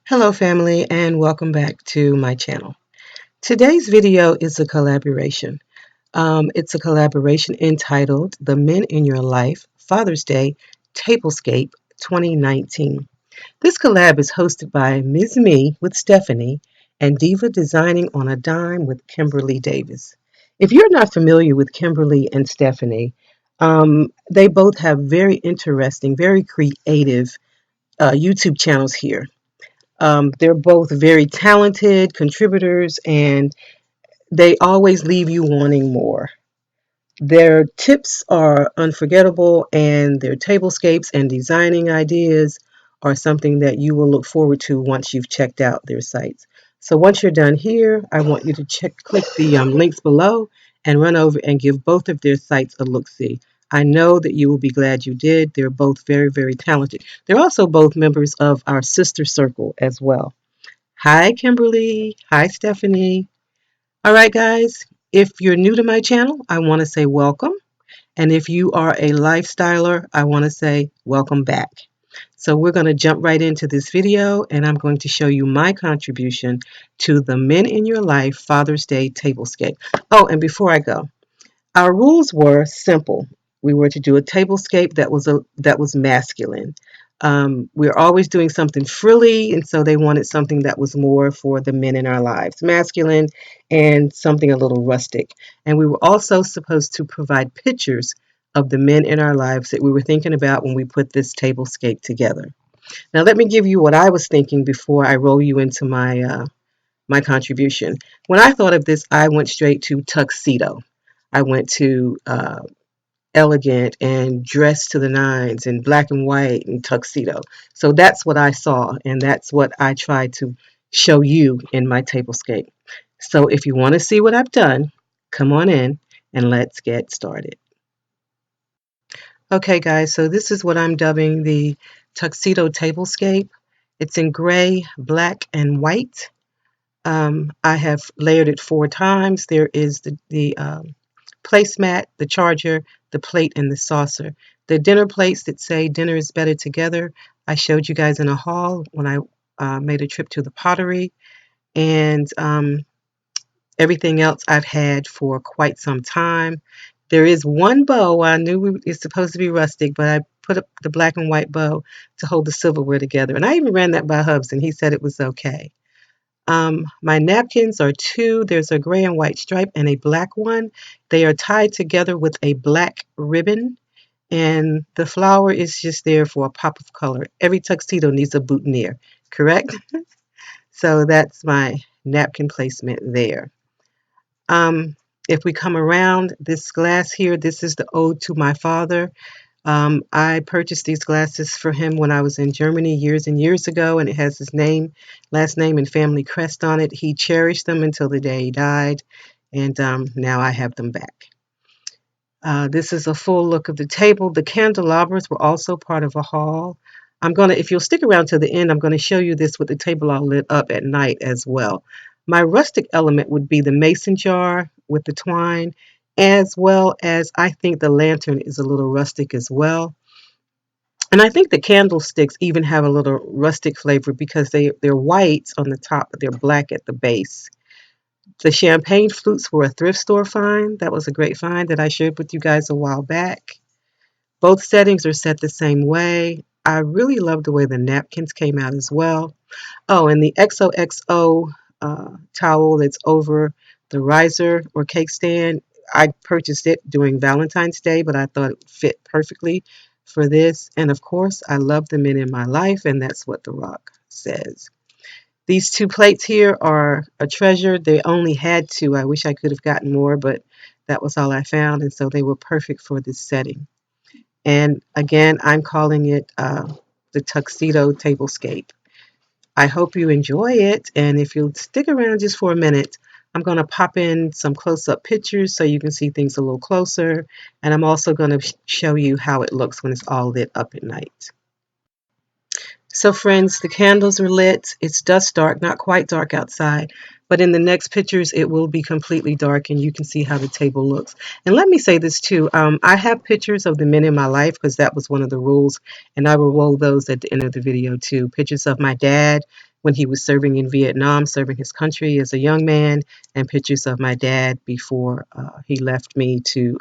Hello family and welcome back to my channel. Today's video is a collaboration. It's a collaboration entitled The Men in Your Life Father's Day Tablescape 2019. This collab is hosted by MsMe with Stephanie and Diva Designing on a Dime with Kimberly Davis. If you're not familiar with Kimberly and Stephanie, they both have very interesting, very creative YouTube channels here. They're both very talented contributors and they always leave you wanting more. Their tips are unforgettable, and their tablescapes and designing ideas are something that you will look forward to once you've checked out their sites. So once you're done here, I want you to click the links below and run over and give both of their sites a look-see. I know that you will be glad you did. They're both very, very talented. They're also both members of our sister circle as well. Hi, Kimberly. Hi, Stephanie. All right, guys. If you're new to my channel, I want to say welcome. And if you are a lifestyler, I want to say welcome back. So we're going to jump right into this video and I'm going to show you my contribution to the Men in Your Life Father's Day Tablescape. Oh, and before I go, our rules were simple. We were to do a tablescape that was masculine. We're always doing something frilly, and so they wanted something that was more for the men in our lives, masculine, and something a little rustic. And we were also supposed to provide pictures of the men in our lives that we were thinking about when we put this tablescape together. Now, let me give you what I was thinking before I roll you into my contribution. When I thought of this, I went straight to tuxedo. I went to elegant and dressed to the nines in black and white and tuxedo. So that's what I saw, and that's what I tried to show you in my tablescape. So if you want to see what I've done, come on in and let's get started. Okay, guys, so this is what I'm dubbing the tuxedo tablescape. It's in gray, black, and white. I have layered it 4 times. There is the placemat, the charger, the plate, and the saucer. The dinner plates that say dinner is better together, I showed you guys in a haul when I made a trip to the pottery. And everything else I've had for quite some time. There is one bow. I knew it's supposed to be rustic, but I put up the black and white bow to hold the silverware together. And I even ran that by Hubs, and he said it was okay. My napkins are 2. There's a gray and white stripe and a black one. They are tied together with a black ribbon, and the flower is just there for a pop of color. Every tuxedo needs a boutonniere, correct? So that's my napkin placement there. If we come around this glass here, this is the ode to my father. I purchased these glasses for him when I was in Germany years and years ago, and it has his name, last name, and family crest on it. He cherished them until the day he died, and now I have them back. This is a full look of the table. The candelabras were also part of a haul. If you'll stick around to the end, I'm going to show you this with the table all lit up at night as well. My rustic element would be the mason jar with the twine, as well as I think the lantern is a little rustic as well. And I think the candlesticks even have a little rustic flavor because they're white on the top, but they're black at the base. The champagne flutes were a thrift store find. That was a great find that I shared with you guys a while back. Both settings are set the same way. I really love the way the napkins came out as well. Oh, and the XOXO towel that's over the riser or cake stand, I purchased it during Valentine's Day, but I thought it fit perfectly for this. And of course, I love the men in my life, and that's what the rock says. These 2 plates here are a treasure. They only had 2. I wish I could have gotten more, but that was all I found, and so they were perfect for this setting. And again, I'm calling it the tuxedo tablescape. I hope you enjoy it, and if you'll stick around just for a minute, I'm going to pop in some close-up pictures so you can see things a little closer, and I'm also going to show you how it looks when it's all lit up at night. So friends, the candles are lit. It's dusk dark, not quite dark outside, but in the next pictures it will be completely dark and you can see how the table looks. And let me say this too, I have pictures of the men in my life because that was one of the rules, and I will roll those at the end of the video too. Pictures of my dad, when he was serving in Vietnam, serving his country as a young man, and pictures of my dad before he left me to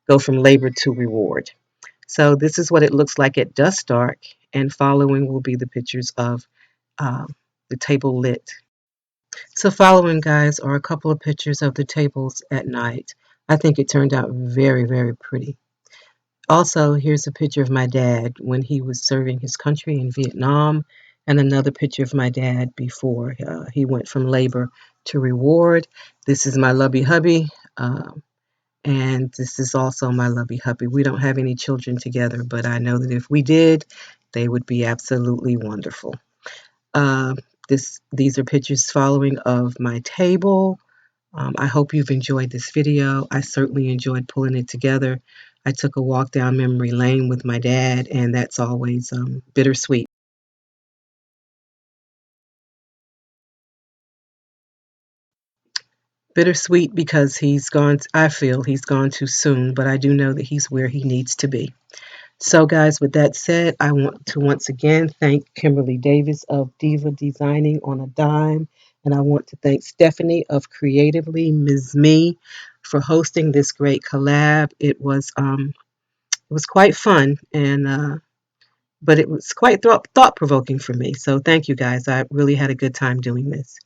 go from labor to reward. So this is what it looks like at dusk dark, and following will be the pictures of uh, the table lit. So following, guys, are a couple of pictures of the tables at night. I think it turned out very, very pretty. Also, here's a picture of my dad when he was serving his country in Vietnam, and another picture of my dad before he went from labor to reward. This is my lovey hubby, and this is also my lovey hubby. We don't have any children together, but I know that if we did, they would be absolutely wonderful. Uh, these are pictures following of my table. I hope you've enjoyed this video. I certainly enjoyed pulling it together. I took a walk down memory lane with my dad, and that's always bittersweet. Bittersweet because he's gone, I feel he's gone too soon, but I do know that he's where he needs to be. So, guys, with that said, I want to once again thank Kimberly Davis of Diva Designing on a Dime, and I want to thank Stephanie of Creatively MsMe for hosting this great collab. It was quite fun, and but it was quite thought provoking for me. So, thank you, guys. I really had a good time doing this.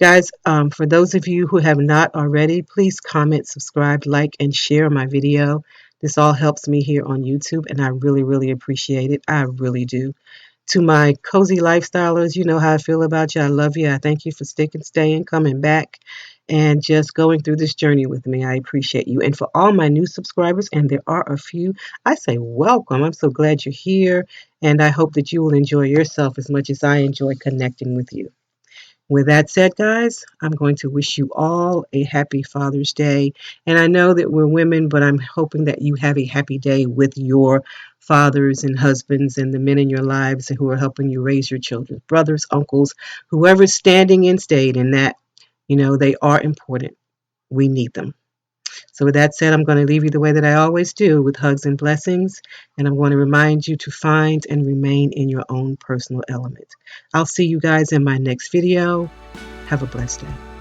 Guys, for those of you who have not already, please comment, subscribe, like, and share my video. This all helps me here on YouTube, and I really, really appreciate it. I really do. To my cozy lifestylers, you know how I feel about you. I love you. I thank you for sticking, staying, coming back, and just going through this journey with me. I appreciate you. And for all my new subscribers, and there are a few, I say welcome. I'm so glad you're here, and I hope that you will enjoy yourself as much as I enjoy connecting with you. With that said, guys, I'm going to wish you all a happy Father's Day. And I know that we're women, but I'm hoping that you have a happy day with your fathers and husbands and the men in your lives who are helping you raise your children, brothers, uncles, whoever's standing in state in that, they are important. We need them. So, with that said, I'm going to leave you the way that I always do, with hugs and blessings. And I'm going to remind you to find and remain in your own personal element. I'll see you guys in my next video. Have a blessed day.